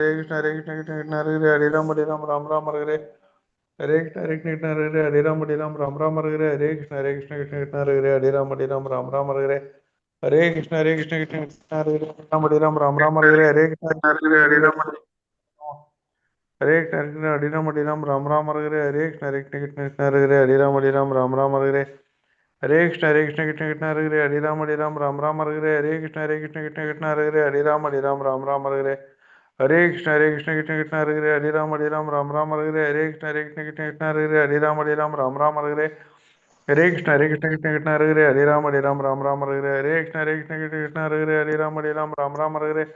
Hare Krishna Krishna Krishna Hare Ram Ram Ram Hare Hare. Hare Krishna Krishna Hare Ram Ram Ram Hare Hare. Hare Krishna Krishna Krishna Hare Ram Ram Ram Hare Hare. Hare Krishna Krishna Krishna Hare Ram Ram Ram Hare Hare. Hare Krishna Hare Krishna Hare Ram Ram Ram Hare Hare. Hare Krishna Krishna Krishna Hare Ram Ram Ram Hare Hare. Hare Krishna Krishna Krishna Hare Ram Ram Ram Hare Hare. Hare Krishna Krishna Krishna Hare Ram Ram Ram Hare Hare. Hare Krishna Krishna Krishna Hare Ram Ram Ram Hare Hare. Hare Krishna Krishna Krishna Hare Ram Ram Ram Hare Hare. Hare Krishna Krishna Krishna Hare Ram Ram Hare Hare. Hare Krishna Krishna Krishna Hare Ram Ram Hare Hare. Hare Krishna Krishna Krishna Hare Ram Ram Hare Hare.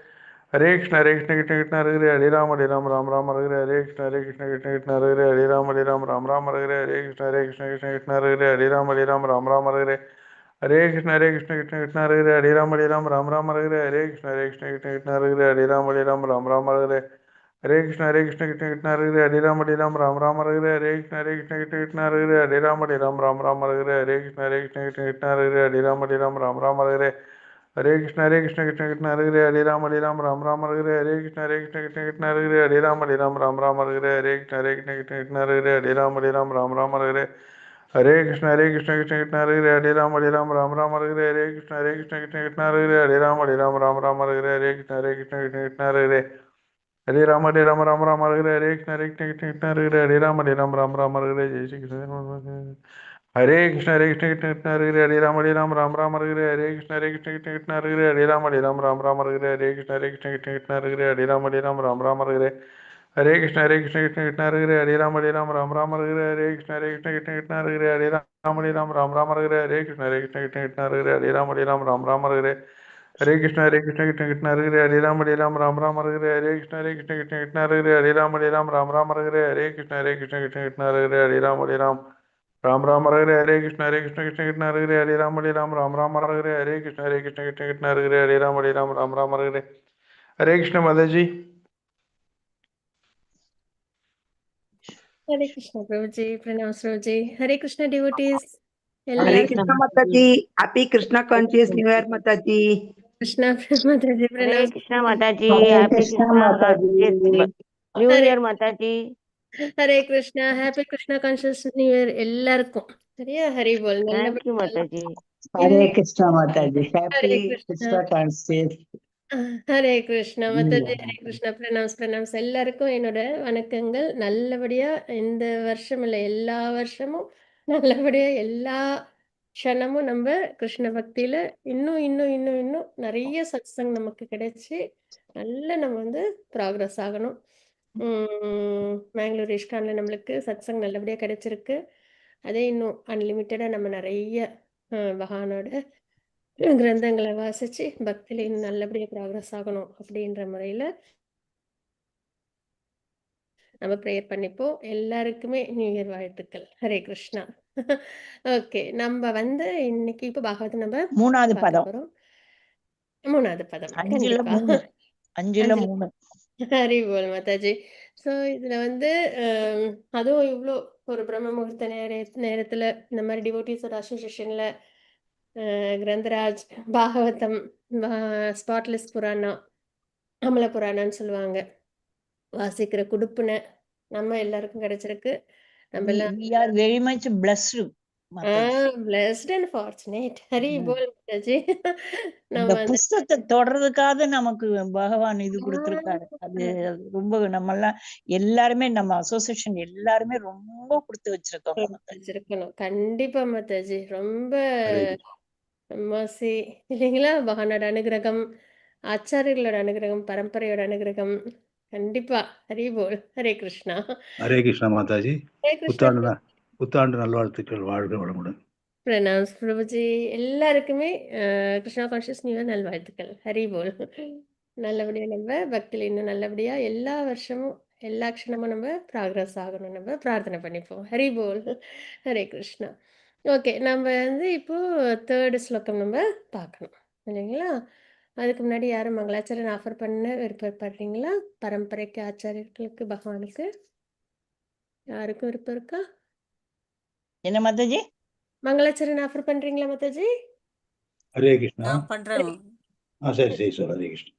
Hare Krishna Krishna Krishna Hare Ram Ram Hare Hare. Hare Krishna Krishna Krishna Hare Ram Ram Hare Hare. Hare Krishna Krishna Krishna Hare Ram Ram Hare Hare. Hare Krishna Krishna Krishna Hare Ram Ram Hare Hare. Hare Krishna Krishna Krishna Hare Ram Ram Hare Hare. Hare Krishna Krishna Krishna Hare Ram Ram Hare Hare. Hare Krishna Krishna Krishna Hare Ram Ram Hare Hare. Hare Krishna Krishna Krishna Hare Ram Ram Hare Hare. Hare Krishna Krishna Krishna Hare Ram Ram Hare Hare. Hare Krishna Krishna Krishna Hare Ram Ram Hare Hare. Hare Krishna Krishna Krishna Hare Ram Ram Hare Hare. Hare Krishna Krishna Krishna Hare Ram Ram Hare Hare. Hare Krishna Krishna Krishna Hare Ram Ram Hare Hare. Hare Krishna Krishna Krishna Hare Ram Ram Hare Hare. Jai Shri Krishna. Hare Krishna Krishna Krishna Hare Ram Ram Hare Hare. Hare Krishna Krishna Krishna Hare Ram Ram Hare Hare. Hare Krishna Krishna Krishna Hare Ram Ram Hare Hare. Hare Krishna Krishna Krishna Hare Ram Ram Hare Hare. Hare Krishna Krishna Krishna Hare Ram Ram Hare Hare. Hare Krishna Krishna Krishna Hare Ram Ram Hare Hare. Hare Krishna Krishna Krishna Hare Ram Ram Hare Hare. Hare Krishna Krishna Krishna Hare Ram Ram Hare Hare. Hare Krishna Krishna Krishna Hare Ram Hare Hare. Hare Krishna Krishna Krishna Hare Ram Ram Hare Hare. Hare Krishna Krishna Krishna Hare Ram Hare Hare. Hare Krishna Mataji. Hare Krishna Prabhuji, pranams Prabhuji. Hare Krishna devotees. Hare Krishna Mataji. Happy Krishna Conscious New Year Mataji. Krishna Mataji, Hare pranams. Krishna Mataji. Hare Happy Krishna Krishna Mataji. New Hare Year Mataji. Hare Krishna, Happy Krishna Conscious New Year எல்லாருக்கும். சரியா? ஹரி போல். Thank you நல்லபடியா Mataji. Hare Krishna Mataji. Hare Happy Krishna. Krishna Conscious. Hare Krishna Mataji. Hare Krishna. Pranams எல்லாருக்கும் என்னோட வணக்கங்கள். நல்லபடியா இந்த வருஷம் இல்லை, எல்லா வருஷமும் நல்லபடியா எல்லா க்ஷணமும் நம்ம கிருஷ்ண பக்தியில இன்னும் இன்னும் இன்னும் இன்னும் நிறைய சத்சங் நமக்கு கிடைச்சி நம்ம ப்ராக்ரஸ் ஆகணும். மேங்களூர் இஷ்கான்ல நம்மளுக்கு சத்சங் நல்லபடியா கிடைச்சிருக்கு. அதே இன்னும் அன்லிமிட்டடா நம்ம நிறைய பகவானோட கிரந்தங்களை வாசிச்சு பக்தியில இன்னும் நல்லபடியா ப்ராக்ரஸ் ஆகணும் அப்படின்ற முறையில நம்ம ப்ரேயர் பண்ணிப்போம். எல்லாருக்குமே நியூ இயர் வாழ்த்துக்கள். ஹரே கிருஷ்ணா. ஓகே, நம்ம இன்னைக்கு இப்போ பாகவதம் நம்ம மூணாவது பதம். போறோம். மூணாவது பதம். அஞ்சுல கண்டிப்பா. மூணு. அஞ்சுல மூணு. ஹரி போல் மாதாஜி. ஸோ இதுல அதுவும் இவ்வளோ ஒரு பிரம்ம முகூர்த்த நேரத்துல இந்த மாதிரி டிவோட்டிஸோட அசோசியேஷன்ல கிரந்தராஜ், பாகவதம், ஸ்பாட்லெஸ் புராணா, அமல புராணான்னு சொல்லுவாங்க, வாசிக்கிற குடுப்புன நம்ம எல்லாருக்கும் கிடைச்சிருக்கு. நம்ம எல்லாம் We are very much blessed. blessed and fortunate. Hari போல் மாதாஜி. இந்த புஸ்தகத்தை தொடர்றதுக்காக நமக்கு பகவான் இது கொடுத்திருக்காரு. அது ரொம்ப நம்ம எல்லாம் எல்லாருமே நம்ம அசோசியேஷன் எல்லாருமே ரொம்ப கொடுத்து வச்சிருக்கோம். கண்டிப்பா மாதாஜி. ரொம்ப மர்சி இல்லைங்களா? பகவானோட அனுகிரகம், ஆச்சாரியர்களோட அனுகிரகம், பரம்பரையோட அனுகிரகம் கண்டிப்பா. ஹரி போல். ஹரே கிருஷ்ணா. ஹரே கிருஷ்ணா மாதாஜி. ஹரே கிருஷ்ணா. புத்தாண்டு நல்வாழ்த்துக்கள். வாழ்க வளமுடன். பிரணாம்ஸ் பிரபுஜி. எல்லாருக்குமே கிருஷ்ணா கான்ஷியஸ் நியூ இயர் நல்வாழ்த்துக்கள். ஹரி போல். நல்லபடியா நம்ம பக்தியில் இன்னும் நல்லபடியா எல்லா வருஷமும் எல்லா க்ஷணமும் நம்ம ப்ராக்ரஸ் ஆகணும். நம்ம பிரார்த்தனை பண்ணிப்போம். ஹரி போல். ஹரே கிருஷ்ணா. ஓகே, நம்ம இப்போ 3rd ஸ்லோகம் நம்ம பார்க்கணும் இல்லைங்களா? அதுக்கு முன்னாடி யாரும் மங்களாச்சாரியன் ஆஃபர் பண்ண விருப்பப்படுறீங்களா? பரம்பரைக்கு ஆச்சாரியர்களுக்கு பகவானுக்கு யாருக்கும் விருப்பம் இருக்கா? என்ன மாதாஜி? மங்களாச்சாரியன் ஆஃபர் பண்றீங்களா மாதாஜி? ஹரே கிருஷ்ணா. நான் பண்றேன். சரி சரி சார். ஹரே கிருஷ்ணா.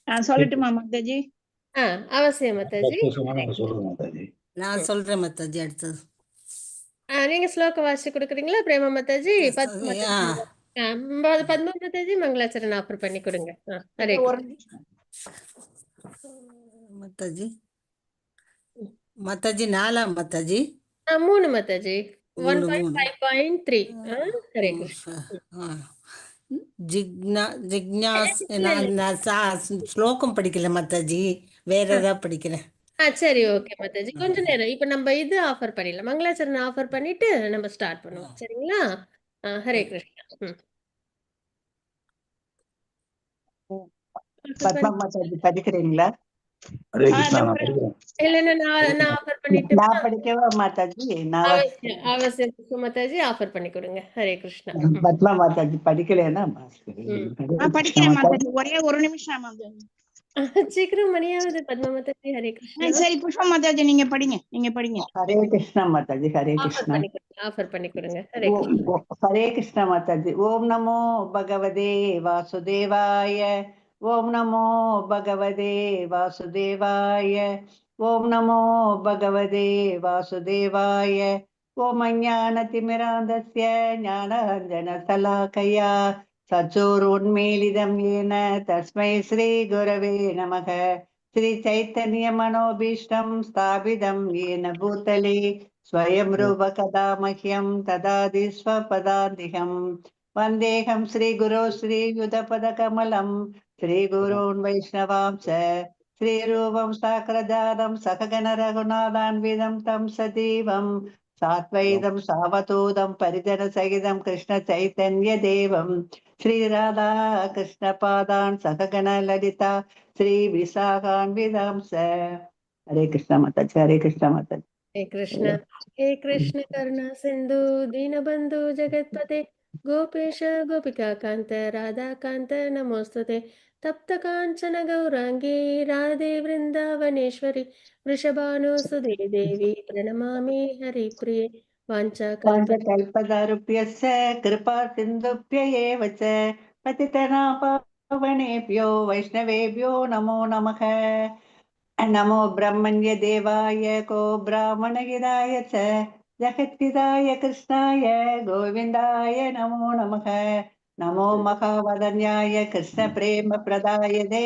நான் சொல்லட்டுமா மாதாஜி? அவசியம் மாதாஜி. சொல்லுங்க மாதாஜி. நான் சொல்றேன் மாதாஜி அடுத்தது. நீங்க ஸ்லோகம் வாசிச்சு கொடுக்குறீங்களா பிரேமா மாதாஜி? பத்மா மாதாஜி, பத்மா மாதாஜி மங்களாச்சரண் ஆஃபர் பண்ணி கொடுங்க. ஹரே ஒரு கிருஷ்ணா. மாதாஜி மாதாஜி 4 மாதாஜி 3 மாதாஜி. 3 1.5.3. ஹரே கிருஷ்ணா. ஜிக்ஞாஸ் நான் ஸ்லோகம் படிக்கல மாதாஜி, வேற ஏதாவது படிக்கிறேன். சரி, ஓகே மாதாஜி. கொஞ்ச நேரம் இப்ப நம்ம இது ஆஃபர் பண்ணிடலாம், மங்களாச்சரண் ஆஃபர் பண்ணிட்டு நம்ம ஸ்டார்ட் பண்ணுவோம். சரிங்களா? ஹரே கிருஷ்ணா. பத்மா மாதாஜி படிக்கிறீங்களா? ஹரே கிருஷ்ணா, நான் படிக்கிறேன். இல்லைன்னா நான் ஆஃபர் பண்ணிட்டு நான் படிக்கவா மாதாஜி? அவசியம் மாதாஜி ஆஃபர் பண்ணி கொடுங்க. ஹரே கிருஷ்ணா. பத்மா மாதாஜி படிக்கலன்னா படிக்கிறேன் மாதாஜி, ஒரே ஒரு நிமிஷம் மாதாஜி. சீக்கிரம் மணியாவது பத்மா மாதாஜி. ஹரே கிருஷ்ணா. சரி புஷ்பா மாதாஜி நீங்க படிங்க. ஹரே கிருஷ்ணா மாதாஜி. ஹரே கிருஷ்ணா. ஆஃபர் பண்ணி கொடுங்க. ஹரே கிருஷ்ணா. ஹரே கிருஷ்ணா மாதாஜி. ஓம் நமோ பகவதே வாசுதேவாய. ஓம் நமோ பகவதே வாசுதேவாய. ஓம் நமோ பகவதே வாசுதேவாய. ஓம் அஞ்ஞானதிமிராந்தஸ்ய ஞானாஞ்சனசலாகயா சச்சோருன்மீலிதம் येन तस्मै श्री गुरवे नमः. श्री चैतन्य मनोभीष्टं स्थापितं येन भूतले स्वयं रूप कदा मह्यं ददाति स्वपदान्तिकं. वन्देऽहं श्रीगुरो श्रीयुतपदकमलं श्रीगुरून् वैष्णवांश्च श्रीरूपं साग्रजातं सहगण रघुनाथान्वितं तं सजीवं सात्वैतं सावधूतं परिजनसहितं कृष्ण चैतन्य देवं श्री राधा कृष्ण पादान् सहगण ललिता श्री विशाखान्वितांश्च. हरे कृष्ण माताजी. हरे कृष्ण माताजी. हे कृष्ण करुणा सिंधु दीनबंधु जगत्पते गोपेश गोपिका कांत राधा कांत नमोस्तुते. तप्त कांचन गौरांगी राधे वृंदावनेश्वरी वृषभानुसुते देवी प्रणमामि हरिप्रिये. वाञ्छाकल्पतरुभ्यश्च कृपा सिन्धुभ्य एव च पतितनां पावनेभ्यो वैष्णवेभ्यो नमो नमः. नमो ब्रह्मण्य देवाय को ब्राह्मणहिताय च जगद्हिताय कृष्णाय गोविन्दाय नमो नमः. नमो महावदन्याय कृष्ण प्रेम प्रदायते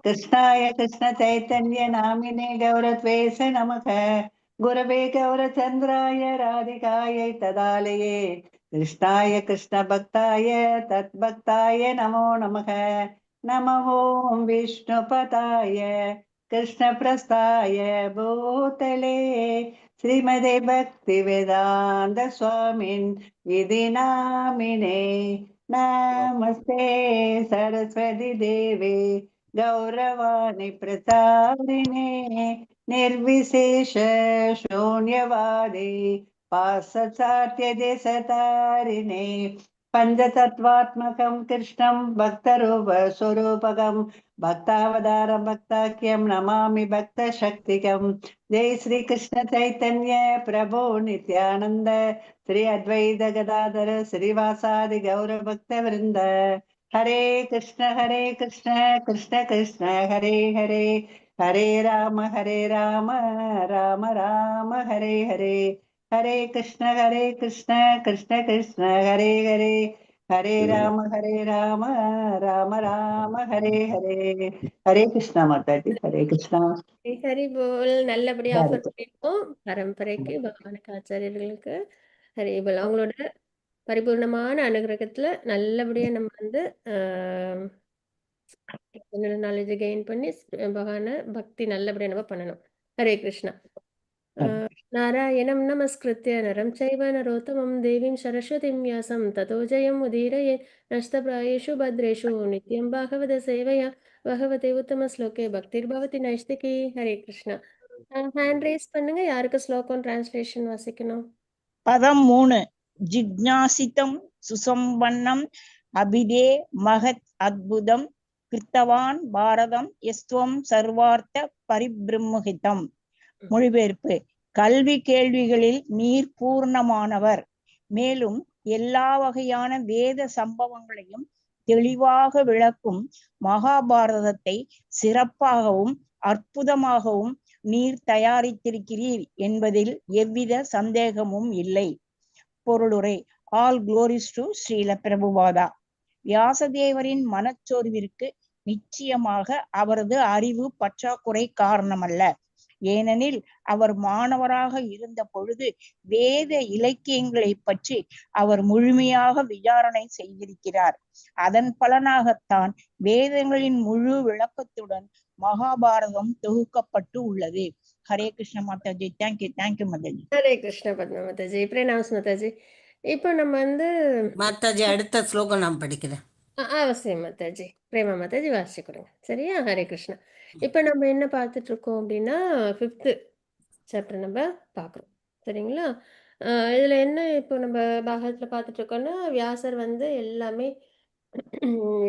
कृष्णाय कृष्ण चैतन्य नामिने गौरत्वेष नमः. गुरवे गौरचन्द्राय राधिकाय तदालये कृष्णाय कृष्ण भक्ताय तद्भक्ताय नमो नमः. नमो विष्णुपदाय कृष्ण प्रस्थाय भूतले श्रीमदे भक्ति वेदांत स्वामिन् विधि नामिने. नमस्ते सरस्वती देवे गौरवाणी प्रचारिणे निर्विशेष शून्यवादी पाश्चात्य देशतारिणे. पंचतत्वात्मकं कृष्णं भक्तरूप स्वरूपकं भक्तावतारं भक्ताख्यं नमामि भक्तशक्तिकं. जय श्री कृष्ण चैतन्य प्रभु नित्यानंद श्री अद्वैत गदाधर श्रीवासादि गौर भक्त वृंद. हरे कृष्ण कृष्ण कृष्ण हरे हरे हरे राम राम राम हरे हरे. हरे कृष्ण कृष्ण कृष्ण हरे हरे हरे राम राम राम हरे हरे. हरे कृष्णा माता जी. हरे कृष्णा. ஹரி போல். நல்லபடியா ஆஃபர் பண்ணிருக்கோம் பரம்பரைக்கு பகவானுக்கு ஆச்சாரியர்களுக்கு. ஹரி போல். அவங்களோட பரிபூர்ணமான அனுகிரகத்துல நல்லபடியா நம்ம வந்து நாலேஜ் கெயின் பண்ணி பகவான பக்தி நல்லபடியா நம்ம பண்ணணும். ஹரே கிருஷ்ணா. நாராயணம் நமஸ்கிருத்ய நரம் சைவ நரோத்தமம் தேவீம் சரஸ்வதிம் வியாசம் ததோ ஜெயம் உதீரயே நஷ்டப்ராயேஷு பத்ரேஷு நித்யம் பாகவத சேவையா பகவதே உத்தம ஸ்லோகே பக்திர் பவதி நைஷ்திகி. ஹரே கிருஷ்ணா. ஹேண்ட் ரைஸ் பண்ணுங்க, யாருக்கு ஸ்லோகம் டிரான்ஸ்லேஷன் வாசிக்கணும். பதம் 3. ஜிக்ஞாசிதம் சுசம்பன்னம் அபிதே மகத் அத்புதம் கிருத்தவான் பாரதம் எஸ்வம் சர்வார்த்த பரிபிரம்முகிதம். மொழிபெயர்ப்பு: கல்வி கேள்விகளில் நீர் பூர்ணமானவர், மேலும் எல்லா வகையான வேத சம்பவங்களையும் தெளிவாக விளக்கும் மகாபாரதத்தை சிறப்பாகவும் அற்புதமாகவும் நீர் தயாரித்திருக்கிறீர் என்பதில் எவ்வித சந்தேகமும் இல்லை. பொருளுரை. All glories to Srila Prabhupada. வியாசதேவரின் மனச்சோர்விற்கு நிச்சயமாக அவரது அறிவு பற்றாக்குறை காரணமல்ல. ஏனெனில் அவர் மாணவராக இருந்த பொழுது வேத இலக்கியங்களை பற்றி அவர் முழுமையாக விசாரணை செய்திருக்கிறார். அதன் பலனாகத்தான் வேதங்களின் முழு விளக்கத்துடன் மகாபாரதம் தொகுக்கப்பட்டு உள்ளது. ஹரே கிருஷ்ண மாதாஜி. தேங்க்யூ மாதாஜி. ஹரே கிருஷ்ண பத்மா மாதாஜி. பிரணாம்ஸ் மாதாஜி. இப்போ நம்ம வந்து மாதாஜி அடுத்த ஸ்லோகம் நான் படிக்கிறேன். அவசியம் மாதாஜி. பிரேமா மாதாஜி வாசி கொடுங்க. சரியா? ஹரே கிருஷ்ணா. இப்போ நம்ம என்ன பார்த்துட்டு இருக்கோம் அப்படின்னா 5th சாப்டர் நம்ம பார்க்குறோம். சரிங்களா? இதில் என்ன இப்போ நம்ம பாகத்தில் பார்த்துட்டு இருக்கோம்னா வியாசர் வந்து எல்லாமே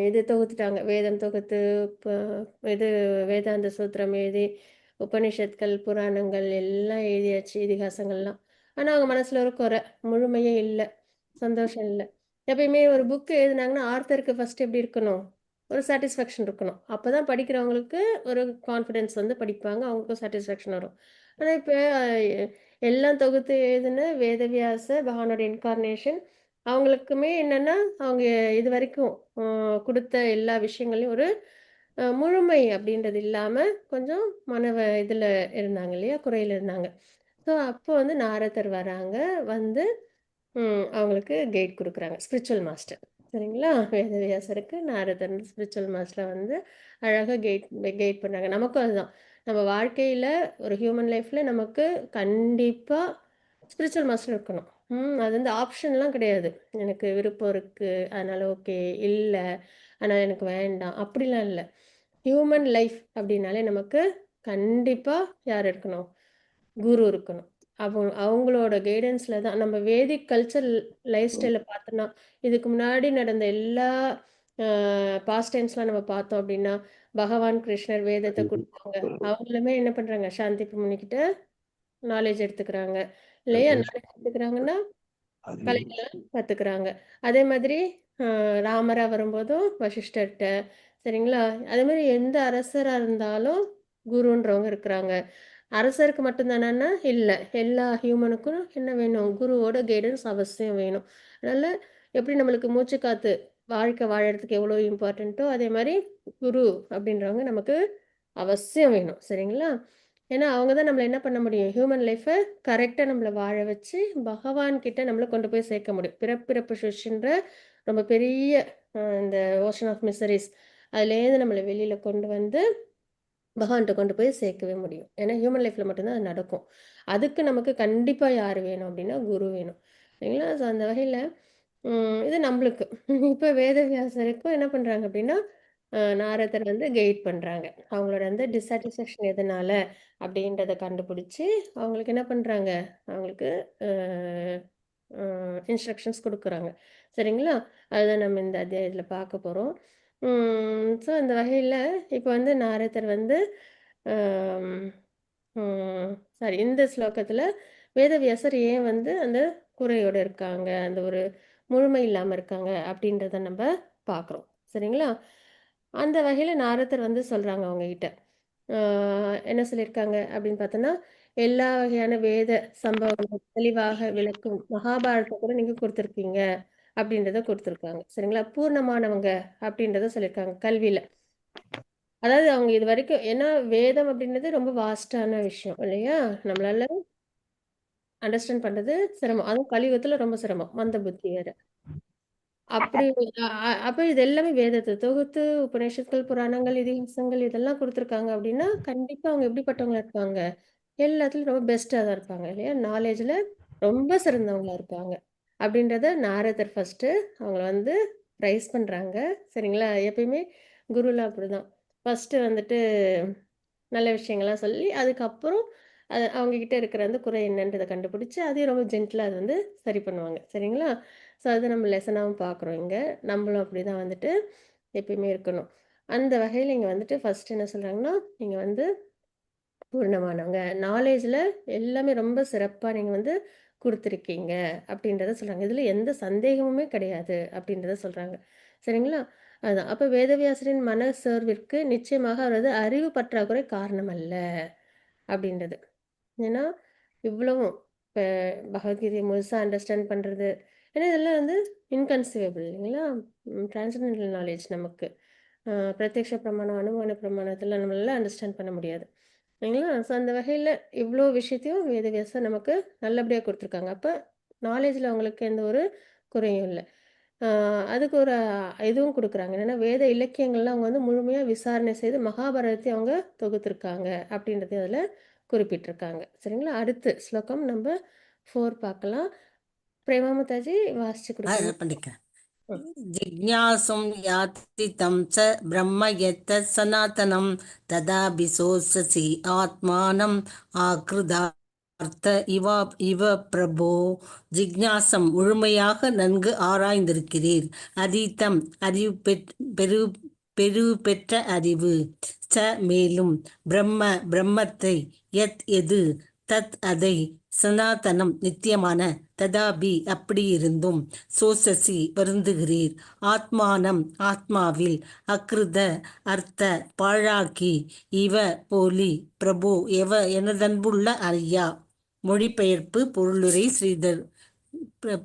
இது தொகுத்துட்டாங்க. வேதம் தொகுத்து இது வேதாந்த சூத்திரம் எழுதி உபனிஷத்கள் புராணங்கள் எல்லாம் எழுதியாச்சு, இதிகாசங்கள்லாம். ஆனால் அவங்க மனசில் ஒரு குறை, முழுமையே இல்லை, சந்தோஷம் இல்லை. எப்பயுமே ஒரு புக்கு எழுதுனாங்கன்னா ஆர்த்தருக்கு ஃபர்ஸ்ட் எப்படி இருக்கணும், ஒரு சாட்டிஸ்ஃபேக்ஷன் இருக்கணும். அப்போ தான் படிக்கிறவங்களுக்கு ஒரு கான்ஃபிடென்ஸ் வந்து படிப்பாங்க, அவங்களுக்கும் சாட்டிஸ்ஃபேக்ஷன் வரும். ஆனால் இப்போ எல்லாம் தொகுத்து எழுதுன வேதவியாச பகவானோட இன்கார்னேஷன் அவங்களுக்குமே என்னன்னா அவங்க இது வரைக்கும் கொடுத்த எல்லா விஷயங்களையும் ஒரு முழுமை அப்படின்றது இல்லாமல் கொஞ்சம் இதில் இருந்தாங்க இல்லையா, குறையில் இருந்தாங்க. ஸோ அப்போ வந்து நாரதர் வராங்க, வந்து அவங்களுக்கு கைட் கொடுக்குறாங்க, ஸ்பிரிச்சுவல் மாஸ்டர். சரிங்களா? வேதவியாசருக்கு நாரதர் ஸ்பிரிச்சுவல் மாஸ்டர் வந்து அழகாக கைட் பண்ணுறாங்க. நமக்கும் அதுதான், நம்ம வாழ்க்கையில் ஒரு ஹியூமன் லைஃப்பில் நமக்கு கண்டிப்பாக ஸ்பிரிச்சுவல் மாஸ்டர் இருக்கணும். அது வந்து ஆப்ஷன்லாம் கிடையாது. எனக்கு விருப்பம் இருக்குது அதனால் ஓகே, இல்லை ஆனால் எனக்கு வேண்டாம், அப்படிலாம் இல்லை. ஹியூமன் லைஃப் அப்படின்னாலே நமக்கு கண்டிப்பாக யார் இருக்கணும், குரு இருக்கணும். அவங்களோட கைடன்ஸில் தான் நம்ம வேதிக் கல்ச்சர் லைஃப் ஸ்டைலில் பார்த்தோன்னா இதுக்கு முன்னாடி நடந்த எல்லா பாஸ்ட் டைம்ஸ்லாம் நம்ம பார்த்தோம் அப்படின்னா பகவான் கிருஷ்ணர் வேதத்தை கொடுத்தாங்க, அவங்களுமே என்ன பண்ணுறாங்க, சாந்தி முனிக்கிட்ட நாலேஜ் எடுத்துக்கிறாங்க இல்லையா? நாலேஜ் எடுத்துக்கிறாங்கன்னா கலைகளை கற்றுக்குறாங்க. அதே மாதிரி ராமராக வரும்போதும் வசிஷ்டர்கிட்ட, சரிங்களா? அதே மாதிரி எந்த அரசராக இருந்தாலும் குருன்றவங்க இருக்கிறாங்க. அரசருக்கு மட்டும்தானா? இல்லை, எல்லா ஹியூமனுக்கும் என்ன வேணும், குருவோட கைடன்ஸ் அவசியம் வேணும். அதனால் எப்படி நம்மளுக்கு மூச்சு காற்று வாழ்க்கை வாழறதுக்கு எவ்வளோ இம்பார்ட்டண்ட்டோ அதே மாதிரி குரு அப்படின்றவங்க நமக்கு அவசியம் வேணும். சரிங்களா? ஏன்னா அவங்க தான் நம்மளை என்ன பண்ண முடியும், ஹியூமன் லைஃப்பை கரெக்டாக நம்மளை வாழ வச்சு பகவான் கிட்ட நம்மளை கொண்டு போய் சேர்க்க முடியும். பிறப்பிறப்பு சுஷின்ற ரொம்ப பெரிய இந்த ஓஷன் ஆஃப் மிசரிஸ் அதுலேருந்து நம்மளை வெளியில் கொண்டு வந்து பகவான்கிட்ட கொண்டு போய் சேர்க்கவே முடியும். ஏன்னா ஹியூமன் லைஃப்பில் மட்டும்தான் அது நடக்கும். அதுக்கு நமக்கு கண்டிப்பாக யார் வேணும் அப்படின்னா குரு வேணும். சரிங்களா? ஸோ அந்த வகையில் இது நம்மளுக்கு இப்போ வேதவியாசருக்கும் என்ன பண்ணுறாங்க அப்படின்னா நாரதர் வந்து கைட் பண்ணுறாங்க. அவங்களோட அந்த டிஸாட்டிஸ்ஃபேக்ஷன் எதனால அப்படின்றத கண்டுபிடிச்சி அவங்களுக்கு என்ன பண்ணுறாங்க, அவங்களுக்கு இன்ஸ்ட்ரக்ஷன்ஸ் கொடுக்குறாங்க. சரிங்களா? அதுதான் நம்ம இந்த அத்தியாயத்தில் பார்க்க போகிறோம். ஸோ அந்த வகையில் இப்போ வந்து நாரதர் வந்து சாரி, இந்த ஸ்லோகத்தில் வேதவியாசர் ஏன் வந்து அந்த குறையோடு இருக்காங்க, அந்த ஒரு முழுமை இல்லாமல் இருக்காங்க அப்படின்றத நம்ம பார்க்குறோம். சரிங்களா? அந்த வகையில் நாரதர் வந்து சொல்கிறாங்க அவங்ககிட்ட என்ன சொல்லியிருக்காங்க அப்படின்னு பார்த்தோன்னா, எல்லா வகையான வேத சம்பவங்கள் தெளிவாக விளக்கும் மகாபாரதத்தை கூட நீங்கள் கொடுத்துருக்கீங்க அப்படின்றத கொடுத்துருக்காங்க. சரிங்களா? பூர்ணமானவங்க அப்படின்றத சொல்லியிருக்காங்க கல்வியில். அதாவது அவங்க இது வரைக்கும், ஏன்னா வேதம் அப்படின்றது ரொம்ப வாஸ்டான விஷயம் இல்லையா, நம்மளால அண்டர்ஸ்டாண்ட் பண்ணுறது சிரமம், அதுவும் கலியுகத்தில் ரொம்ப சிரமம், மந்த புத்தி வேற. அப்படி அப்போ இது எல்லாமே வேதத்தை தொகுத்து உபநிஷத்கள் புராணங்கள் இதிகாசங்கள் இதெல்லாம் கொடுத்துருக்காங்க அப்படின்னா கண்டிப்பாக அவங்க எப்படிப்பட்டவங்களா இருப்பாங்க, எல்லாத்துலேயும் ரொம்ப பெஸ்ட்டாக தான் இருப்பாங்க இல்லையா, நாலேஜில் ரொம்ப சிறந்தவங்களா இருப்பாங்க அப்படின்றத நாரதர் ஃபஸ்ட்டு அவங்கள வந்து ப்ரைஸ் பண்ணுறாங்க. சரிங்களா? எப்பயுமே குருவில் அப்படிதான் ஃபஸ்ட்டு வந்துட்டு நல்ல விஷயங்கள்லாம் சொல்லி அதுக்கப்புறம் அவங்கக்கிட்ட இருக்கிற அந்த குறை என்னன்றதை கண்டுபிடிச்சி அதையும் ரொம்ப ஜென்டிலாக அது வந்து சரி பண்ணுவாங்க. சரிங்களா? ஸோ அது நம்ம லெசனாகவும் பார்க்குறோம். இங்கே நம்மளும் அப்படி தான் வந்துட்டு எப்பயுமே இருக்கணும். அந்த வகையில் இங்கே வந்துட்டு ஃபஸ்ட்டு என்ன சொல்கிறாங்கன்னா, நீங்கள் வந்து பூர்ணமானவங்க, நாலேஜில் எல்லாமே ரொம்ப சிறப்பாக நீங்கள் வந்து கொடுத்துருக்கீங்க அப்படின்றத சொல்கிறாங்க. இதில் எந்த சந்தேகமுமே கிடையாது அப்படின்றத சொல்கிறாங்க. சரிங்களா? அதான். அப்ப வேதவியாசரின் மன சோர்விற்கு நிச்சயமாக அவரது அறிவு பற்றாக்குறை காரணம் அல்ல அப்படின்றது. ஏன்னா, இவ்வளவும் இப்ப பகவத்கீதைய முழுசா அண்டர்ஸ்டாண்ட் பண்றது. ஏன்னா இதெல்லாம் வந்து இன்கன்சீவபிள் இல்லைங்களா? டிரான்சென்டென்டல் நாலேட்ஜ் நமக்கு. பிரத்யக்ஷ பிரமாணம், அனுமான பிரமாணத்துல நம்மளால அண்டர்ஸ்டாண்ட் பண்ண முடியாது. இல்லைங்களா? ஸோ அந்த வகையில இவ்ளோ விஷயத்தையும் வேதவியாசர் நமக்கு நல்லபடியா குடுத்துருக்காங்க. அப்ப நாலேட்ஜ்ல அவங்களுக்கு எந்த ஒரு குறையும் இல்ல. ஆ அதுக்கு ஒரு இதுவும் குடுக்குறாங்க. என்னன்னா, வேத இலக்கியங்கள்லாம் அவங்க வந்து முழுமையா விசாரணை செய்து மகாபாரதத்தையும் அவங்க தொகுத்துருக்காங்க அப்படின்றதையும் அதுல குறிப்பிட்டிருக்காங்க. சரிங்களா? அடுத்து ஸ்லோகம் நம்ப 4 பார்க்கலாம். பிரேமா மாதாஜி வாசிச்சு குடுக்குறீங்க? படிக்கிறேன். ம். जिज्ञासुं याति तं च ब्रह्म यत्तत् सनातनं तदाभिसोऽसि आत्मानम् ஆக்ருதார்த்த இவ பிரபோ. ஜிக்ஞாசம் முழுமையாக நன்கு ஆராய்ந்திருக்கிறீர். அதீதம் அறிவு பெரு பெற்ற அறிவு. ச மேலும் பிரம்மத்தை யத் எது தத் அதை சனாதனம் நித்தியமான ததாபி அப்படியிருந்தும் சோசசி வருந்துகிறீர். ஆத்மானம் ஆத்மாவில் அக்ருத அர்த்த பாழாக்கி இவ போலி பிரபு எனதன்புள்ள ஐயா. மொழிபெயர்ப்பு பொருளுரை ஸ்ரீதர்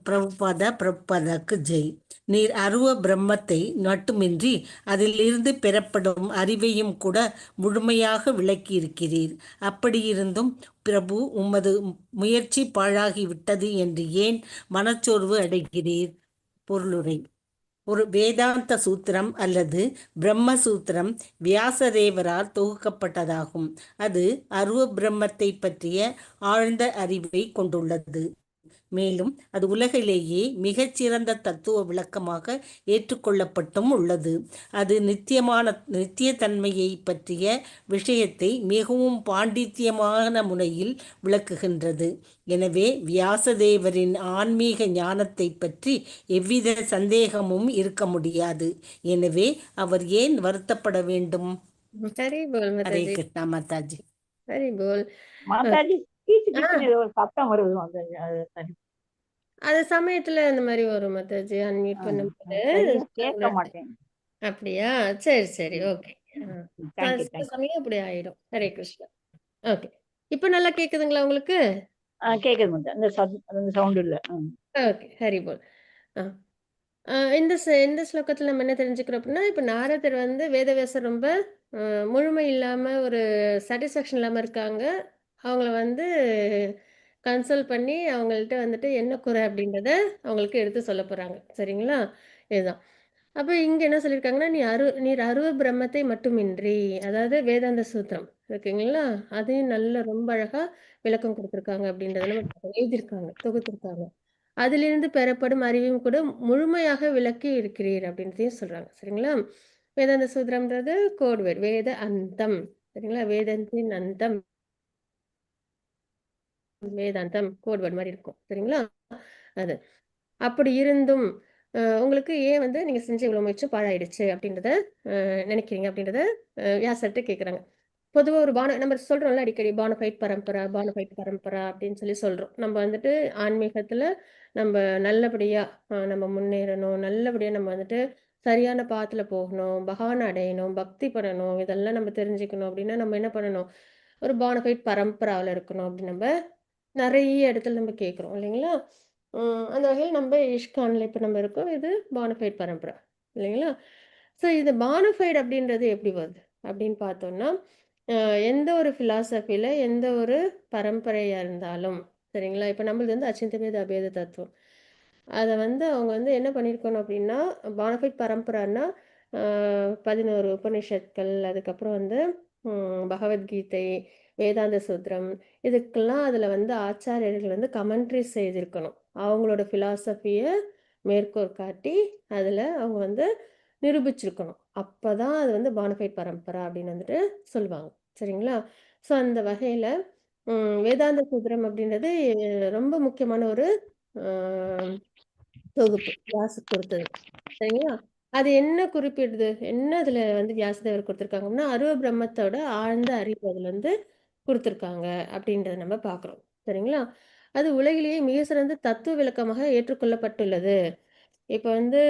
பிரபுபாதாக்கு ஜெய். நீர் அருவ பிரம்மத்தை மட்டுமின்றி அதிலிருந்து பெறப்படும் அறிவையும் கூட முழுமையாக விளக்கியிருக்கிறீர். அப்படியிருந்தும் பிரபு உமது முயற்சி பாழாகிவிட்டது என்று ஏன் மனச்சோர்வு அடைகிறீர்? பொருளுரை. ஒரு வேதாந்த சூத்திரம் அல்லது பிரம்ம சூத்திரம் வியாசதேவரால் தொகுக்கப்பட்டதாகும். அது அருவ பிரம்மத்தை பற்றிய ஆழ்ந்த அறிவை கொண்டுள்ளது. மேலும் அது உலகிலேயே மிகச்சிறந்த தத்துவ விளக்கமாக ஏற்றுக்கொள்ளப்பட்டும் உள்ளது. அது நித்தியத்தன்மையை பற்றிய விஷயத்தை மிகவும் பாண்டித்யமான முறையில் விளக்குகின்றது. எனவே வியாசதேவரின் ஆன்மீக ஞானத்தை பற்றி எவ்வித சந்தேகமும் இருக்க முடியாது. எனவே அவர் ஏன் வருத்தப்பட வேண்டும்? ஹரி போல் ஹரே மாதாஜி. கிருஷ்ணா மாதாஜி. ஹரி போல். மாதாஜி கீச்சு ஆ கீச்சுன்னு ஏதோ ஒரு சத்தம் வருது மாதாஜி. அது சமயத்துல அந்த மாரி வரும் மாதாஜி. அன்மியூட் பண்ணும்போது சரியா கேட்க அந்த மாட்டேன். அப்படியா? சரி, சரி. ஓகே. தேங்க்யூ சில சமயம் அப்படி ஆயிடும். ஹரே கிருஷ்ணா. ஓகே. இப்ப நல்லா கேக்குதுங்களா உங்களுக்கு? கேக்குது மாதாஜி. அந்த சவுண்ட் இல்ல. ஓகே. ஹரி போல். ஆ. இந்த ஸ்லோகத்துல நம்ம என்ன தெரிஞ்சுக்கிறோம் அப்படின்னா, இப்ப நாரதர் வந்து வேதவியாசர் ரொம்ப முழுமை இல்லாம ஒரு சாட்டிஸ்ஃபேக்ஷன் இல்லாம இருக்காங்க. அவங்கள வந்து கன்சல்ட் பண்ணி அவங்கள்ட்ட வந்துட்டு என்ன குறை அப்படின்றத அவங்களுக்கு எடுத்து சொல்லப் போறாங்க. சரிங்களா? இதுதான். அப்ப இங்க என்ன சொல்லியிருக்காங்கன்னா, நீர் அருவ பிரம்மத்தை மட்டுமின்றி, அதாவது வேதாந்த சூத்திரம் இருக்குங்களா? அதையும் நல்ல ரொம்ப அழகா விளக்கம் குடுத்திருக்காங்க அப்படின்றத நம்ம எழுதியிருக்காங்க, தொகுத்திருக்காங்க. அதிலிருந்து பெறப்படும் அறிவையும் கூட முழுமையாக விளக்கி இருக்கிறீர் அப்படின்றதையும் சொல்றாங்க. சரிங்களா? வேதாந்த சூத்திரம்ன்றது கோட் வேர்ட். வேத அந்தம். சரிங்களா? வேதத்தின் அந்தம். வேதாந்தம் கோட் வேர்ட் மாரி இருக்கும். சரிங்களா? அது. அப்படி இருந்தும் உங்களுக்கு ஏன் வந்து நீங்க செஞ்ச இவ்வளோ முயற்சியும் பாழாயிடுச்சு அப்படின்றத நினைக்கிறீங்க அப்படின்றத வியாசர்ட்ட கேட்குறாங்க. பொதுவா ஒரு நம்ம சொல்றோம்ல அடிக்கடி பானஃபைட் பரம்பரா, பானஃபைட் பரம்பரா அப்படின்னு சொல்லி சொல்றோம். நம்ம வந்துட்டு ஆன்மீகத்துல நம்ம நல்லபடியா நம்ம முன்னேறணும். நல்லபடியா நம்ம வந்துட்டு சரியான பாத்துல போகணும். பகவான அடையணும். பக்தி பண்ணணும். இதெல்லாம் நம்ம தெரிஞ்சுக்கணும் அப்படின்னா நம்ம என்ன பண்ணணும்? ஒரு பானஃபைட் பரம்பராவுல இருக்கணும் அப்படின்னு நம்ம நெறைய இடத்துல நம்ம கேட்குறோம் இல்லைங்களா? அந்த வகையில நம்ம இஷ்கான்ல இப்ப நம்ம இருக்கோம். இது பானஃபைட் பரம்பரா இல்லைங்களா? ஸோ இது பானஃபைட் அப்படின்றது எப்படி வருது? அப்படின்னு பார்த்தோம்னா, அ எந்த ஒரு ஃபிலாசபில எந்த ஒரு பரம்பரையா இருந்தாலும் சரிங்களா? இப்ப நம்மளது வந்து அச்சிந்தபேத அபேத தத்துவம். அத வந்து அவங்க வந்து என்ன பண்ணியிருக்கணும் அப்படின்னா, பானஃபைட் பரம்பரான்னா, அ 11 உபநிஷத்கள், அதுக்கப்புறம் வந்து பகவத்கீதை, வேதாந்த சூத்திரம் இதுக்கெல்லாம் அதுல வந்து ஆச்சாரியர்கள் வந்து கமெண்ட்ரிஸ் எழுதியிருக்கணும். அவங்களோட ஃபிலாசபிய மேற்கோள் காட்டி, அதுல அவங்க வந்து நிரூபிச்சிருக்கணும். அப்பதான் அது வந்து பானஃபைட் பரம்பரா அப்படின்னு வந்துட்டு சொல்லுவாங்க. சரிங்களா? ஸோ அந்த வகையில வேதாந்த சூத்திரம் அப்படின்றது ரொம்ப முக்கியமான ஒரு அ தொகுப்பு. வியாசர் கொடுத்தது. சரிங்களா? அது என்ன குறிப்பிடுது? என்ன அதுல வந்து வியாசதேவர் குடுத்திருக்காங்க அப்படின்னா, அருவ பிரம்மத்தோட ஆழ்ந்த அறிவு அதுல வந்து குடுத்திருக்காங்க அப்படின்றத நம்ம பார்க்குறோம். சரிங்களா? அது உலகிலேயே மிக சிறந்த தத்துவ விளக்கமாக ஏற்றுக்கொள்ளப்பட்டுள்ளது. இப்ப வந்து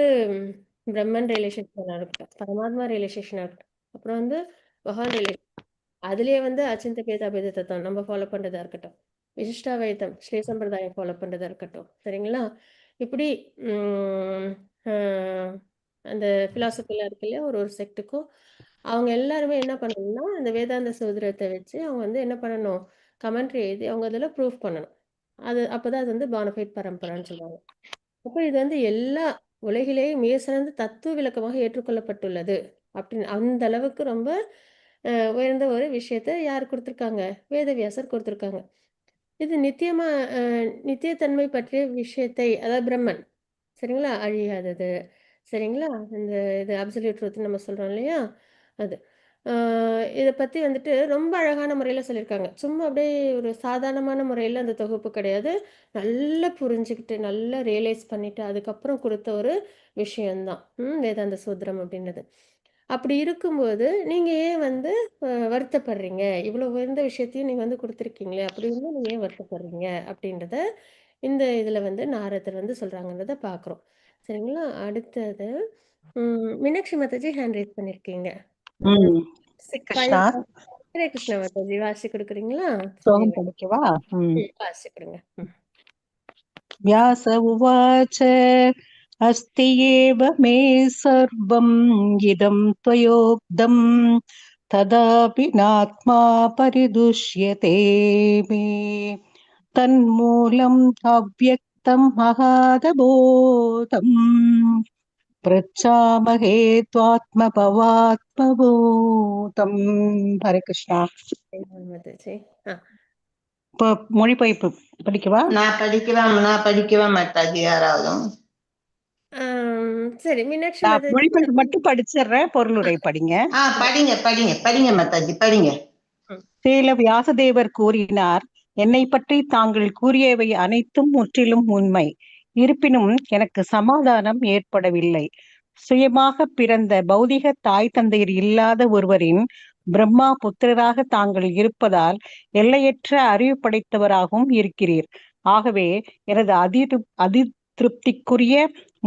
பிரம்மன் ரியலைசேஷனா இருக்கட்டும், பரமாத்மா ரியலைசேஷனா இருக்கட்டும், அப்புறம் வந்து பகவான் ரியலைசேஷன், அதுலயே வந்து அச்சிந்த பேதா பேத தத்துவம் நம்ம ஃபாலோ பண்றதா இருக்கட்டும், விசிஷ்டாவைத்தம் ஸ்ரீ சம்பிரதாயம் ஃபாலோ பண்றதா இருக்கட்டும், சரிங்களா? இப்படி உம் ஆஹ் அந்த பிலாசபிலாம் இருக்கு இல்லையா, ஒரு ஒரு செக்டுக்கும் அவங்க எல்லாருமே என்ன பண்ணணும்னா அந்த வேதாந்த சூத்திரத்தை வச்சு அவங்க வந்து என்ன பண்ணணும், கமெண்ட்ரி எழுதி அவங்க அதில் ப்ரூஃப் பண்ணணும். அப்பதான் அது வந்து பானஃபைட் பரம்பரான்னு சொல்லுவாங்க. அப்போ இது வந்து எல்லா உலகிலேயே மிக சிறந்த தத்துவ விளக்கமாக ஏற்றுக்கொள்ளப்பட்டுள்ளது அப்படின்னு அந்த அளவுக்கு ரொம்ப உயர்ந்த ஒரு விஷயத்தை யார் கொடுத்துருக்காங்க, வேதவியாசர் கொடுத்துருக்காங்க. இது நித்தியமா நித்தியத்தன்மை பற்றிய விஷயத்தை, அதாவது பிரம்மன், சரிங்களா, அழியாதது, சரிங்களா, இந்த இது அப்சல்யூட் ட்ரூத் நம்ம சொல்றோம் இல்லையா, அது இதை பத்தி வந்துட்டு ரொம்ப அழகான முறையில் சொல்லியிருக்காங்க. சும்மா அப்படியே ஒரு சாதாரணமான முறையில் அந்த தொகுப்பு கிடையாது, நல்லா புரிஞ்சுக்கிட்டு நல்லா ரியலைஸ் பண்ணிட்டு அதுக்கப்புறம் கொடுத்த ஒரு விஷயம்தான் வேதாந்த சூத்திரம் அப்படின்றது. அப்படி இருக்கும்போது நீங்க ஏன் வந்து வருத்தப்படுறீங்க, இவ்வளவு உயர்ந்த விஷயத்தையும் நீங்க வந்து கொடுத்துருக்கீங்களே, அப்படி இருந்தால் நீங்க ஏன் வருத்தப்படுறீங்க அப்படின்றத இந்த இதுல வந்து நாரதர் வந்து சொல்றாங்கன்றத பாக்குறோம். சரிங்களா? அடுத்தது மீனாட்சி மாதாஜி ஹேண்ட் ரைஸ் பண்ணிருக்கீங்க. கிருஷ்ணா ஹரே கிருஷ்ணா மாதாஜி, வாசி கொடுக்குறீங்களா? ஸ்லோகம் படிக்கவா? வாசி கொடுங்க. व्यास उवाच अस्ति एव मे सर्वम् इदं त्वयोक्तं तदापि नात्मा परिदुष्यते मे तन्मूलम् अव्यक्तं महादबोधम् पृच्छामहे त्वात्मभवात्मभूतम्. हरे कृष्णा. மாதாஜி இப்போ மொழிபெயர்ப்பு படிக்கவா? நான் படிக்கவா மாட்டாது யாராவதும். சரி, மீனாட்சி நான் மாதாஜி மொழிபெயர்ப்பு மட்டும் படிச்சிடுறேன், பொருளுரை படிங்க. படிங்க மாதாஜி படிங்க. ஸ்ரீல வியாசதேவர் கூறினார், என்னை பற்றி தாங்கள் கூறியவை அனைத்தும் முற்றிலும் உண்மை. இருப்பினும் எனக்கு சமாதானம் ஏற்படவில்லை. சுயமாக பிறந்த பௌதிக தாய் தந்தையர் இல்லாத ஒருவரின் பிரம்மா புத்திரராக தாங்கள் இருப்பதால் எல்லையற்ற அறிவு படைத்தவராகவும் இருக்கிறீர். ஆகவே எனது அதிருப்திக்குரிய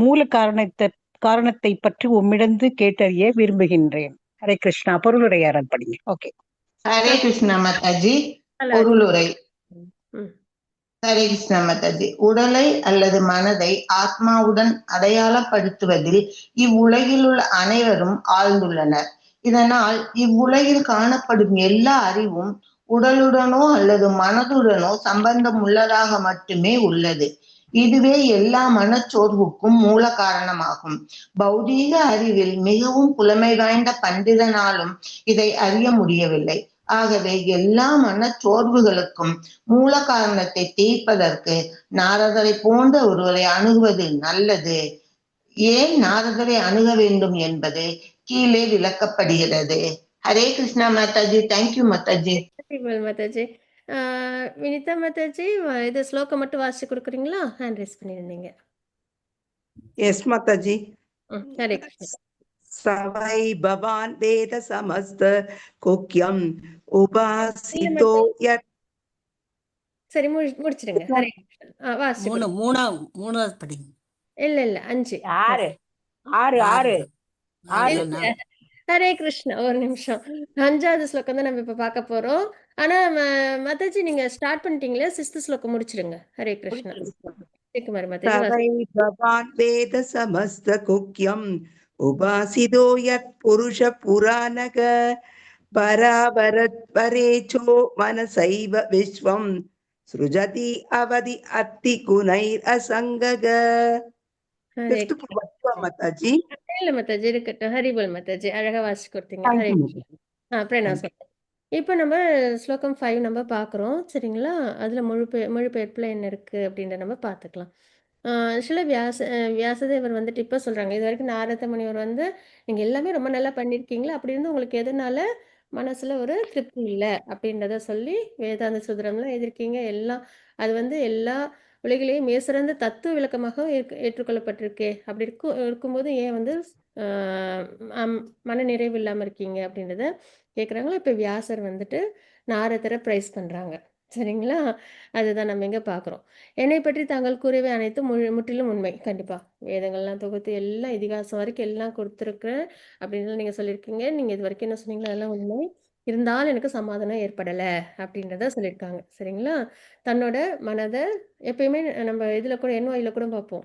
மூல காரணத்தை பற்றி உம்மிடந்து கேட்டறிய விரும்புகின்றேன். ஹரே கிருஷ்ணா. பொருளுரையாளர் படிங்க. ஓகே. ஹரே கிருஷ்ணா மாதாஜி. பொருளுரை. ஹரே கிருஷ்ணா மாதாஜி. உடலை அல்லது மனதை ஆத்மாவுடன் அடையாளப்படுத்துவதில் இவ்வுலகில் உள்ள அனைவரும் ஆழ்ந்துள்ளனர். இதனால் இவ்வுலகில் காணப்படும் எல்லா அறிவும் உடலுடனோ அல்லது மனதுடனோ சம்பந்தம் உள்ளதாக மட்டுமே உள்ளது. இதுவே எல்லா மனச்சோர்வுக்கும் மூல காரணமாகும். பௌதீக அறிவில் மிகவும் புலமை வாய்ந்த பண்டிதனாலும் இதை அறிய முடியவில்லை. ஆகவே எல்லா மனச்சோர்வுகளுக்கும் மூல காரணத்தை தீர்ப்பதற்கு நாரதரை போன்ற ஒருவரை அணுகுவது நல்லது. ஏன் நாரதரை அணுக வேண்டும் என்பது கீழே விளக்கப்படுகிறது. ஹரே கிருஷ்ணா மாதாஜி. தேங்க்யூ மாதாஜி. மாதாஜி. வினிதா மாதாஜி, இது ஸ்லோகம் மட்டும் வாசிச்சு கொடுக்குறீங்களா? ஹேண்ட் ரைஸ் பண்ணியிருந்தீங்க. எஸ் மாதாஜி. ஹரே கிருஷ்ணா. சவை பவான் வேத சமஸ்த குக்யம் உபாசிதோ யத். சரி, முடிச்சிடுங்க. ஹரே கிருஷ்ணா. வாசி மூணாவது படிங்க. இல்ல 5. ஆறு. ஹரே கிருஷ்ணா. ஒரு நிமிஷம். 5வது ஸ்லோகம் தான் நம்ம இப்ப பார்க்க போறோம். ஆனா மாதாஜி நீங்க ஸ்டார்ட் பண்ணிட்டீங்களே, 6th ஸ்லோகம் முடிச்சிடுங்க. ஹரே கிருஷ்ணா. குமார் மாதாஜி சவை பவான் வேத சமஸ்த குக்யம் உபாசிதோ யத் புருஷ புராணக பராபரத் பரேச்சோ மனசைவ விஸ்வம் ஸ்ருஜதி அவதி அத்தி குணைர் அசங்கக. மாதாஜி. இல்ல மாதாஜி, இருக்கட்டும். ஹரிபோல் மாதாஜி, அழகா வாசி கொடுத்தீங்க. ஹரே கிருஷ்ணா. நான் சொல்றேன். இப்போ நம்ம ஸ்லோகம் 5 நம்ம பார்க்குறோம், சரிங்களா? அதுல மொழிபெயர்ப்புல என்ன இருக்கு அப்படின்றத நம்ம பார்த்துக்கலாம். சில வியாசதேவர் வந்துட்டு இப்போ சொல்றாங்க, இது வரைக்கும் நாரத முனிவர் வந்து நீங்க எல்லாமே ரொம்ப நல்லா பண்ணியிருக்கீங்களா, அப்படி இருந்து உங்களுக்கு எதனால மனசுல ஒரு திருப்தி இல்லை அப்படின்றத சொல்லி வேதாந்த சூத்திரம்லாம் எழுதியிருக்கீங்க. எல்லாம் அது வந்து எல்லா உலகிலேயும் மிக சிறந்த தத்துவ விளக்கமாக ஏற்றுக்கொள்ளப்பட்டிருக்கே, அப்படி இருக்கும்போது ஏன் வந்து மன நிறைவு இல்லாம இருக்கீங்க அப்படின்றத கேட்குறாங்களா. இப்போ வியாசர் வந்துட்டு நாரதரை பிரைஸ் பண்றாங்க. சரிங்களா? அதுதான் நம்ம இங்க பார்க்குறோம். என்னை பற்றி தாங்கள் கூறியவை அனைத்தும் முற்றிலும் உண்மை. கண்டிப்பா. வேதங்கள்லாம் தொகுத்து எல்லாம் இதிகாசம் வரைக்கும் எல்லாம் குடுத்துருக்கிறேன் அப்படின்னு நீங்க சொல்லியிருக்கீங்க. நீங்க இதுவரைக்கும் என்ன சொன்னீங்களோ அதெல்லாம் உண்மை. இருந்தாலும் எனக்கு சமாதானம் ஏற்படல அப்படின்றத சொல்லியிருக்காங்க. சரிங்களா? தன்னோட மனத எப்பயுமே நம்ம இதுல கூட NOIல கூட பார்ப்போம்.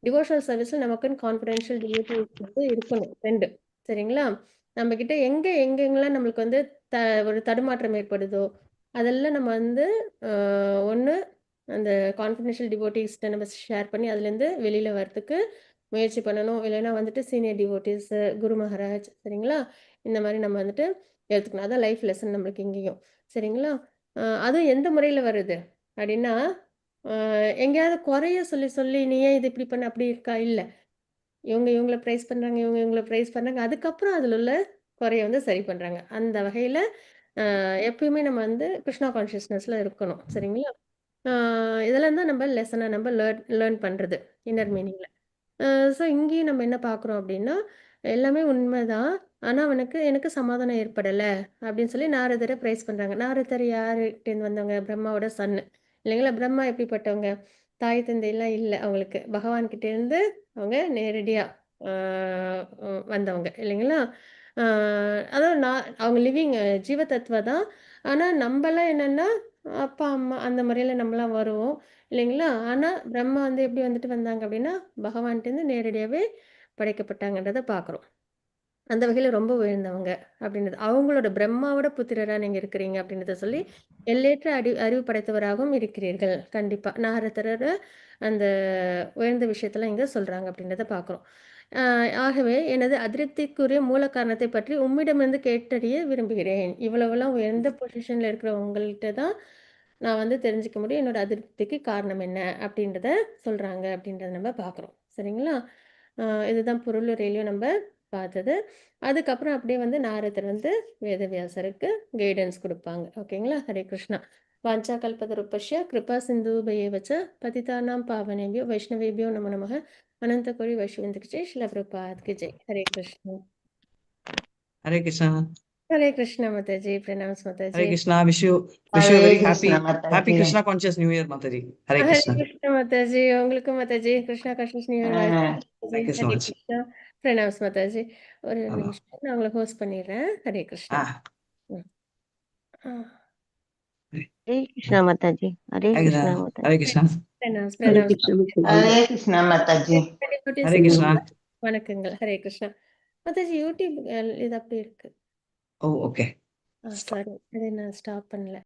டிவோஷனல் சர்வீஸ்ல நமக்குன்னு கான்ஃபிடென்ஷியல் டிவோட்டீஸ் வந்து இருக்கணும் 2. சரிங்களா? நம்மகிட்ட எங்கெங்கலாம் நம்மளுக்கு வந்து த ஒரு தடுமாற்றம் ஏற்படுதோ, அதெல்லாம் நம்ம வந்து ஒண்ணு அந்த கான்ஃபிடென்ஷியல் டிவோட்டீஸ்ட்ட நம்ம ஷேர் பண்ணி அதுலேருந்து வெளியில வரதுக்கு முயற்சி பண்ணணும். இல்லைன்னா வந்துட்டு சீனியர் டிவோட்டீஸ், குரு மகாராஜ் சரிங்களா? இந்த மாரி நம்ம வந்துட்டு எடுத்துக்கணும். அதான் லைஃப் லெசன் நம்மளுக்கு இங்கேயும். சரிங்களா? அதுவும் எந்த முறையில வருது? அப்படின்னா, அ எங்கேயாவது குறைய சொல்லி சொல்லி நீ ஏன் இது இப்படி பண்ண? அப்படி இருக்கா? இல்ல. இவங்க இவங்கள பிரைஸ் பண்றாங்க, இவங்க இவங்கள பிரைஸ் பண்ணாங்க. அதுக்கப்புறம் அதில உள்ள குறைய வந்து சரி பண்றாங்க. அந்த வகையில எப்பயுமே நம்ம வந்து கிருஷ்ணா கான்ஷியஸ்னஸ்ல இருக்கணும். சரிங்களா? ஆ இதெல்லாம் தான் நம்ம லெசனா நம்ம லேர்ன் பண்றது. இன்னர் மீனிங்ல. அ ஸோ இங்கேயும் நம்ம என்ன பார்க்குறோம் அப்டின்னா, எல்லாமே உண்மைதான். ஆனா எனக்கு சமாதானம் ஏற்படல அப்டின்னு சொல்லி நாரதர பிரைஸ் பண்றாங்க. நாரதர் யார்கிட்டேருந்து வந்தவங்க? பிரம்மாவோட சன்னு. இல்லைங்களா? பிரம்மா எப்படிப்பட்டவங்க? தாய் தந்தைலாம் இல்ல அவங்களுக்கு. பகவான் கிட்டேருந்து அவங்க நேரடியா ஆ வந்தவங்க இல்லைங்களா? ஆ அதான் அவங்க லிவிங் ஜீவ தத்துவ தான். ஆனா நம்பலாம் என்னன்னா, அப்பா, அம்மா அந்த முறையில நம்மலாம் வருவோம். இல்லைங்களா? ஆனா பிரம்மா வந்து எப்படி வந்துட்டு வந்தாங்க அப்படின்னா, பகவான்ட்டருந்து நேரடியாவே படைக்கப்பட்டாங்கன்றத பார்க்குறோம். அந்த வகையில ரொம்ப உயர்ந்தவங்க அப்படின்றது. அவங்களோட பிரம்மாவோட புத்திரரா நீங்க இருக்கிறீங்க அப்படின்றத சொல்லி, எல்லையற்ற அறிவு படைத்தவராகவும் இருக்கிறீர்கள். கண்டிப்பா. நாரதரோட அந்த உயர்ந்த விஷயத்தலாம் இங்க சொல்றாங்க அப்படின்றத பார்க்குறோம். அ ஆகவே எனது அதிருப்திக்குரிய மூல காரணத்தை பற்றி உம்மிடமிருந்து கேட்டறிய விரும்புகிறேன். இவ்வளவெல்லாம் உயர்ந்த பொசிஷன்ல இருக்கிற உங்கள்ட்ட தான் நான் வந்து தெரிஞ்சுக்க முடியும். என்னோட அதிருப்திக்கு காரணம் என்ன அப்படின்றத சொல்றாங்க அப்படின்றத நம்ம பார்க்குறோம். சரிங்களா? அ இதுதான் பொருளுரையிலயும் நம்ம பார்த்தது. அதுக்கப்புறம் அப்படியே வந்து நாரதர் வந்து வேதவியாசருக்கு கைடன்ஸ் குடுப்பாங்க. ஓகேங்களா? ஹரே கிருஷ்ணா. வாஞ்சா கல்பதருப்பஸ்ய கிருபா சிந்தூபயேவ ச பதிதானாம் பாவனேபியோ வைஷ்ணவேபியோ நமோ நமः. அனந்த கோடி வைஷ்ணவேந்திர ஜெய் ஸ்ரீல பிரபுபாத் கி Jai. Hare Krishna. Hare Krishna. Hare Krishna Mataji. Pranams Mataji. Hare Krishna. Wish you a Hare very Krishna, happy Mataji. Krishna conscious New Year, Mataji. Hare Hare Krishna. Krishna Mataji. உங்களுக்கும் Mataji. Krishna conscious new year Ah, வாழ்த்துக்கள் Thank you Mataji. so Hare much. Krishna. Pranams Mataji. ஒரு Bye-bye. நிமிஷம் நான் உங்கள ஹோஸ்ட் பண்ணிடுறேன். ஹரே கிருஷ்ணா. Ah, ம். ஆ. हरे कृष्णा माता जी। हरे Hare Krishna Krishna. माता Hare जी। Krishna. Pranams Hare pranams Krishna Mataji. Mataji. Hare Krishna, Mataji. Hare Krishna. வணக்கங்கள். ஹரே கிருஷ்ணா. மாதாஜி யூடியூப் இது அப்படி இருக்கு. Oh, okay. சாரி. அதை நான் ஸ்டாப் பண்ணல.